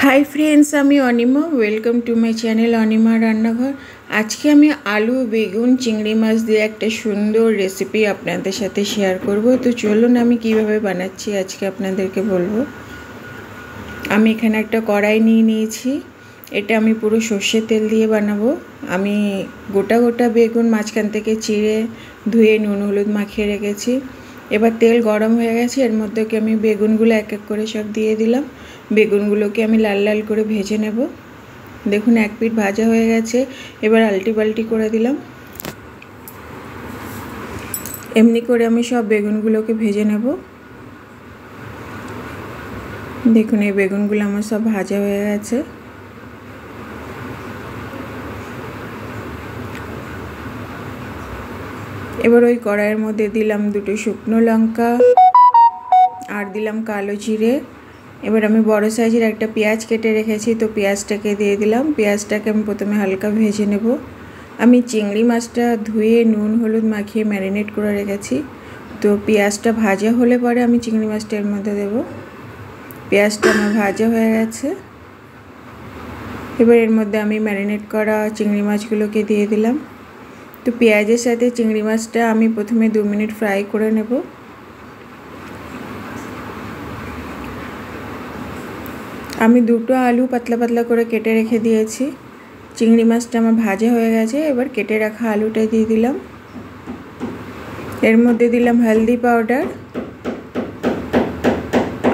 Hi friends आमी अनिमा welcome to my channel अनिमा रान्नाघर। आज के आमी आलू बेगुन चिंगड़ी माछ दिए एक सुंदर रेसिपि आपनादेर साथे शेयर करब। तो चलुन आमी किभाबे बानाच्छि आज के आपनादेरके बोलबो। आमी एखाने एकटा कड़ाई निये नियेछि, एटा आमी पुरो सर्षेर तेल दिए बानाबो। आमी गोटा गोटा बेगुन माझखान थेके चिड़े धुए नुन हलुद माखिए रेखेछि। एबार तेल गरम हो गेছে, एर मध्य के आमी बेगुनगुलो एक एक करे सब दिए दिलाम। बेगुनगुलोके आमी लाल लाल करे भेजे नेब। देखुन एक पिठ भाजा हो गेছে, एबार आल्टी पाल्टी करे दिलाम। एमनि करे आमी सब बेगुनगुलोके भेजे नेब। देखुन এই বেগুনগুলো আমার সব ভাজা হয়ে গেছে। এবার ওই কড়াইয়ের মধ্যে দিলাম দুটো শুকনো লঙ্কা আর দিলাম কালো জিরে। এবার আমি বড় সাইজের একটা পেঁয়াজ কেটে রেখেছি, তো পেঁয়াজটাকে দিয়ে দিলাম। পেঁয়াজটাকে আমি প্রথমে হালকা ভেজে নেব। আমি চিংড়ি মাছটা ধুয়ে নুন হলুদ মাখিয়ে ম্যারিনেট করে রেখেছি, তো পেঁয়াজটা ভাজা হলে পরে আমি চিংড়ি মাছটা এর মধ্যে দেব। পেঁয়াজটা আমার ভাজা হয়ে গেছে। এবার এর মধ্যে আমি ম্যারিনেট করা চিংড়ি মাছগুলোকে দিয়ে দিলাম। तो पेঁয়াজের সাথে চিংড়ি মাছটা আমি প্রথমে 2 মিনিট ফ্রাই করে নেব। আমি দুটো আলু পাতলা পাতলা করে কেটে রেখে দিয়েছি। চিংড়ি মাছটা আমার ভাজা হয়ে গেছে। এবার কেটে রাখা আলুটা দিয়ে দিলাম। এর মধ্যে দিলাম হলদি পাউডার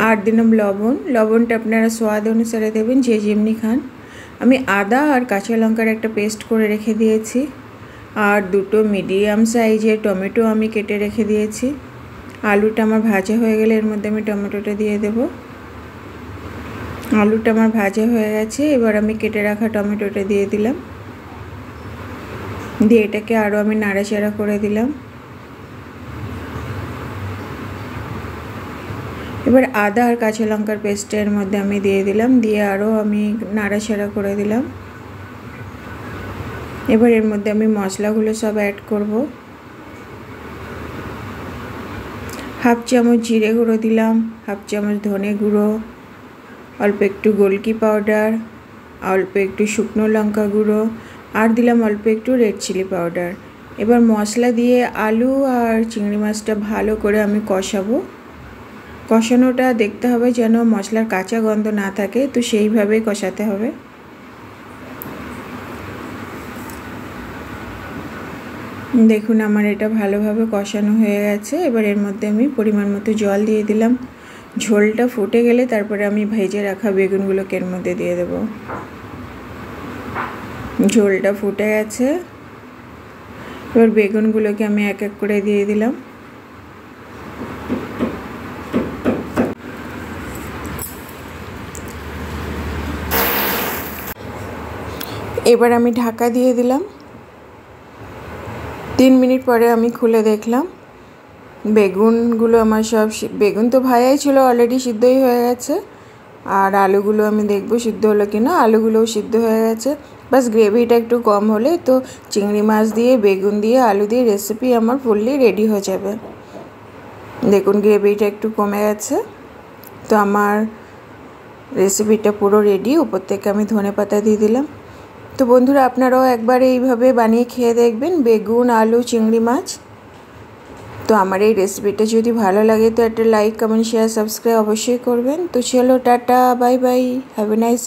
আর দিলাম লবণ। লবণটা আপনারা স্বাদ অনুসারে দেবেন, যে যেমনি খান। আমি আদা আর কাঁচা লঙ্কার একটা পেস্ট করে রেখে দিয়েছি। আর দুটো মিডিয়াম সাইজের টমেটো আমি কেটে রেখে দিয়েছি। আলুটা আমার ভাজা হয়ে গেলে এর মধ্যে আমি টমেটোটা দিয়ে দেব। আলুটা আমার ভাজা হয়ে গেছে। এবার আমি কেটে রাখা টমেটোটা দিয়ে দিলাম। দিয়ে এটাকে আরও আমি নাড়াচাড়া করে দিলাম। এবার আদা আর কাঁচা লঙ্কার পেস্টটা এর মধ্যে আমি দিয়ে দিলাম। দিয়ে আরও আমি নাড়াচাড়া করে দিলাম। এবার এর মধ্যে আমি মশলাগুলো সব অ্যাড করব। হাফ চামচ জিরে গুঁড়ো দিলাম, হাফ চামচ ধনে গুঁড়ো, অল্প একটু গোলকি পাউডার, অল্প একটু শুকনো লঙ্কা গুঁড়ো আর দিলাম অল্প একটু রেড চিলি পাউডার। এবার মশলা দিয়ে আলু আর চিংড়ি মাছটা ভালো করে আমি কষাবো। কষানোটা দেখতে হবে যেন মশলার কাঁচা গন্ধ না থাকে, তো সেইভাবেই কষাতে হবে। দেখুন আমার এটা ভালোভাবে কষানো হয়ে গেছে। এবার এর মধ্যে আমি পরিমাণ মতো জল দিয়ে দিলাম। ঝোলটা ফুটে গেলে তারপরে আমি ভেজে রাখা বেগুনগুলোকে এর মধ্যে দিয়ে দেব। ঝোলটা ফুটে গেছে। এবার বেগুনগুলোকে আমি এক এক করে দিয়ে দিলাম। এবার আমি ঢাকা দিয়ে দিলাম। 3 মিনিট পরে আমি খুলে দেখলাম বেগুনগুলো আমার সব বেগুন তো ভাজাই ছিল, অলরেডি সিদ্ধই হয়ে গেছে। আর আলুগুলো আমি দেখব সিদ্ধ হলো কিনা। আলুগুলোও সিদ্ধ হয়ে গেছে। বাস গ্রেভিটা একটু কম হলে তো চিংড়ি মাছ দিয়ে বেগুন দিয়ে আলু দিয়ে রেসিপি আমার ফুললি রেডি হয়ে যাবে। দেখুন গ্রেভিটা একটু কমে গেছে। তো আমার রেসিপিটা পুরো রেডি। উপর থেকে আমি ধনেপাতা দিয়ে দিলাম। তো বন্ধুরা আপনারাও একবার এইভাবে বানিয়ে খেয়ে দেখবেন বেগুন আলু চিংড়ি মাছ। তো আমার এই রেসিপিটা যদি ভালো লাগে তো একটা লাইক কমেন্ট শেয়ার সাবস্ক্রাইব অবশ্যই করবেন। তো চলো tata bye bye, have a nice